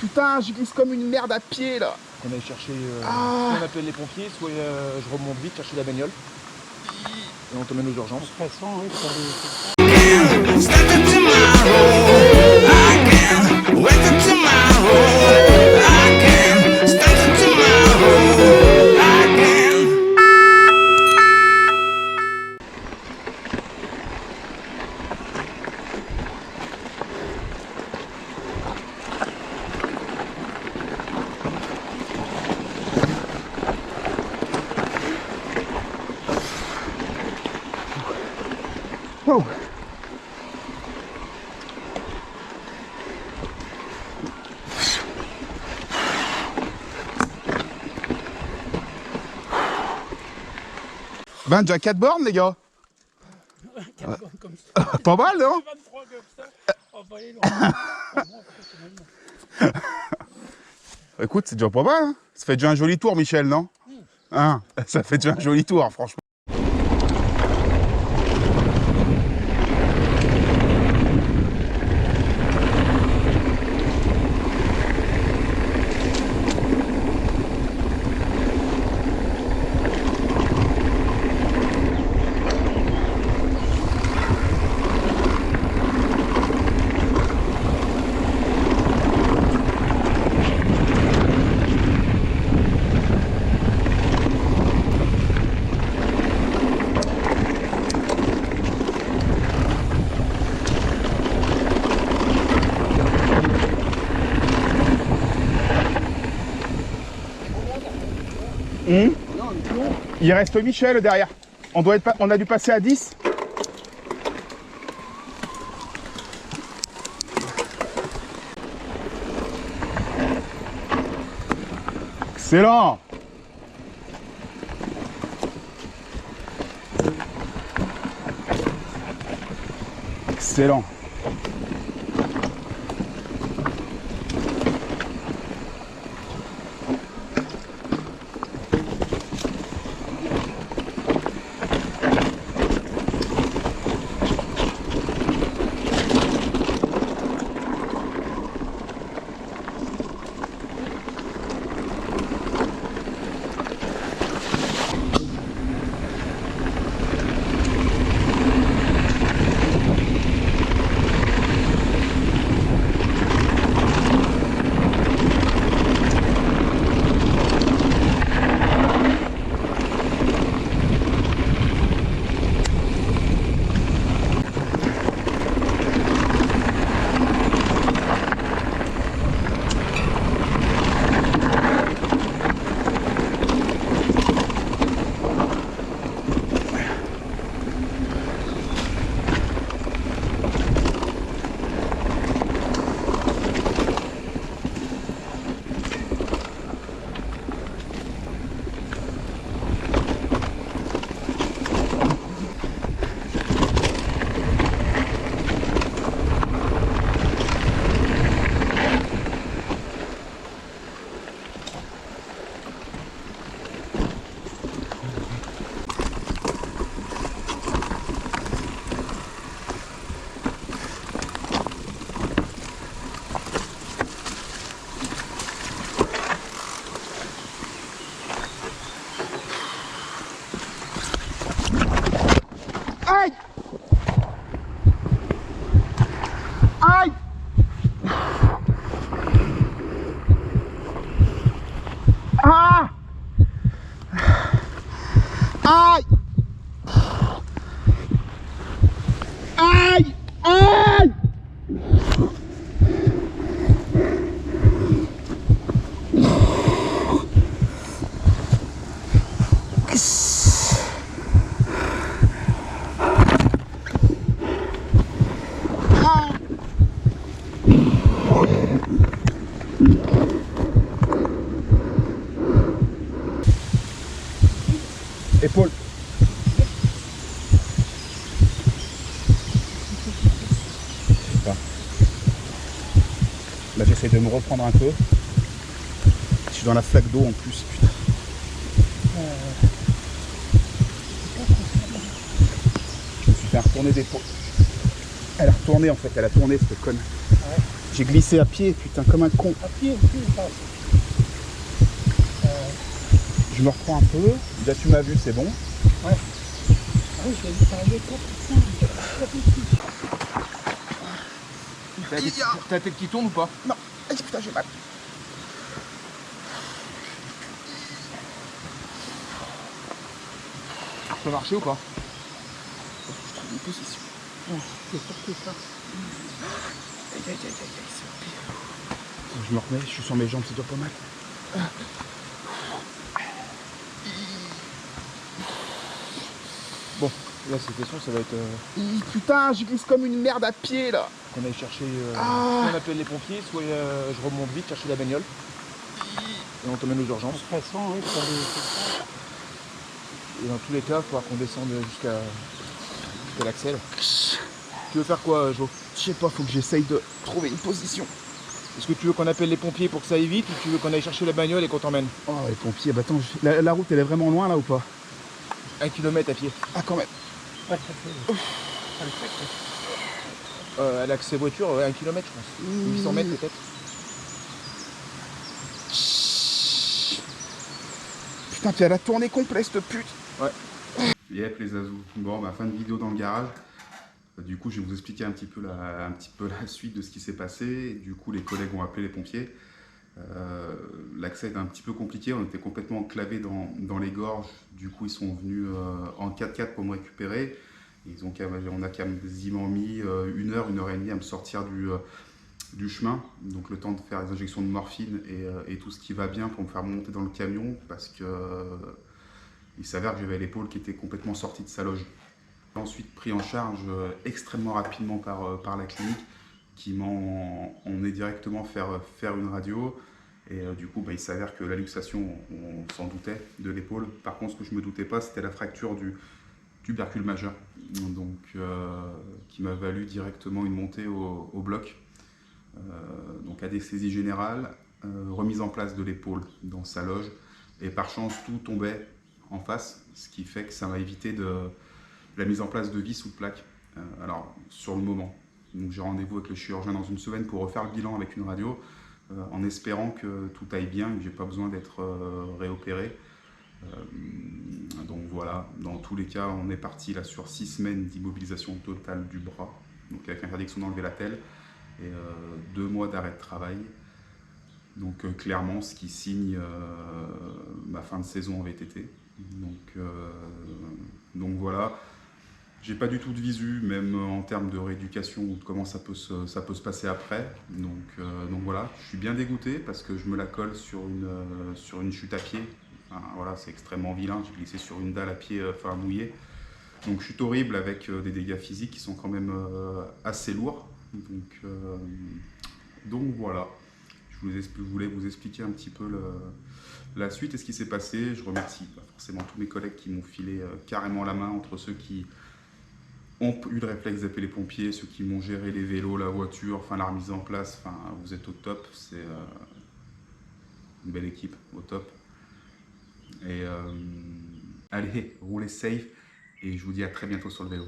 putain, je glisse comme une merde à pied là. On allait chercher, soit on appelle les pompiers, soit je remonte vite chercher la bagnole. Et on te mène aux urgences. De toute façon, oui, Wow. Ben, déjà 4 bornes, les gars. 4 bornes comme ça. Pas mal, non? 23 comme ça. On va aller loin. Écoute, c'est déjà pas mal. Hein, ça fait déjà un joli tour, Michel, non? Hein, ça fait déjà un joli tour, franchement. Il reste Michel derrière. On a dû passer à 10. Excellent. Excellent. Aïe! Aïe! Ah! Aïe! Aïe! Aïe! Épaule. Je sais pas. Là j'essaie de me reprendre un peu. Je suis dans la flaque d'eau en plus, putain. Je me suis fait retourner d'épaule. Elle a retourné en fait, elle a tourné cette conne. Ouais. J'ai glissé à pied, putain, comme un con. À pied aussi, ça. Je me reprends un peu. Là, tu m'as vu, c'est bon. Ah oui, je l'ai vu parler quoi, putain. T'as la tête qui tourne ou pas? Non. Aïe, putain, j'ai mal. Ça peut marcher ou pas? Je trouve une position. C'est surtout ça. Aïe, aïe, aïe, aïe, c'est pire. Je me remets, je suis sur mes jambes, c'est déjà pas mal. Bon, là, cette question, ça va être Putain, je glisse comme une merde à pied, là. qu'on aille chercher. Ah. Soit on appelle les pompiers, soit je remonte vite chercher la bagnole. Et on t'emmène aux De urgences. toute façon, oui, pour les... Et dans tous les cas, il faudra qu'on descende jusqu'à l'Axel. Tu veux faire quoi, Jo? Je sais pas, faut que j'essaye de trouver une position. Est-ce que tu veux qu'on appelle les pompiers pour que ça aille vite ou tu veux qu'on aille chercher la bagnole et qu'on t'emmène? Oh, les pompiers, bah attends, la route, elle est vraiment loin, là, ou pas? 1 kilomètre à pied. Ah, quand même. Ouais, ça fait... Ça le fait, quoi. À l'accès voiture, 1 kilomètre, je pense. 800 mètres peut-être. Putain, tu as la tournée complète, cette pute. Ouais. Yep, les azous. Bon, bah, fin de vidéo dans le garage. Du coup, je vais vous expliquer un petit peu la suite de ce qui s'est passé. Du coup, les collègues ont appelé les pompiers. L'accès était un petit peu compliqué, on était complètement enclavés dans les gorges. Du coup, ils sont venus en 4x4 pour me récupérer. On a quasiment mis 1 heure et demie à me sortir du chemin. Donc le temps de faire les injections de morphine et tout ce qui va bien pour me faire monter dans le camion parce que il s'avère que j'avais l'épaule qui était complètement sortie de sa loge. Ensuite pris en charge extrêmement rapidement par la clinique qui m'ont emmené directement faire une radio. Et du coup, bah, il s'avère que la luxation, on s'en doutait de l'épaule. Par contre, ce que je ne me doutais pas, c'était la fracture du tubercule majeur. Donc, qui m'a valu directement une montée au bloc. Donc, anesthésie générale, remise en place de l'épaule dans sa loge. Et par chance, tout tombait en face, ce qui fait que ça m'a évité la mise en place de vis ou de plaques. Alors, sur le moment. Donc j'ai rendez-vous avec le chirurgien dans une semaine pour refaire le bilan avec une radio, en espérant que tout aille bien et que j'ai pas besoin d'être réopéré. Donc voilà, dans tous les cas, on est parti là sur 6 semaines d'immobilisation totale du bras, donc avec interdiction d'enlever la telle, et 2 mois d'arrêt de travail. Donc clairement, ce qui signe ma fin de saison en VTT. Donc voilà. J'ai pas du tout de visu, même en termes de rééducation ou de comment ça peut se passer après. Donc voilà, je suis bien dégoûté parce que je me la colle sur une chute à pied. Enfin, voilà, c'est extrêmement vilain, j'ai glissé sur une dalle à pied mouillé. Donc chute horrible avec des dégâts physiques qui sont quand même assez lourds. Donc voilà, je voulais vous expliquer un petit peu la suite et ce qui s'est passé. Je remercie forcément tous mes collègues qui m'ont filé carrément la main, entre ceux qui ont eu le réflexe d'appeler les pompiers, ceux qui m'ont géré les vélos, la voiture, enfin la remise en place, enfin vous êtes au top, c'est une belle équipe, au top. Et allez, roulez safe et je vous dis à très bientôt sur le vélo.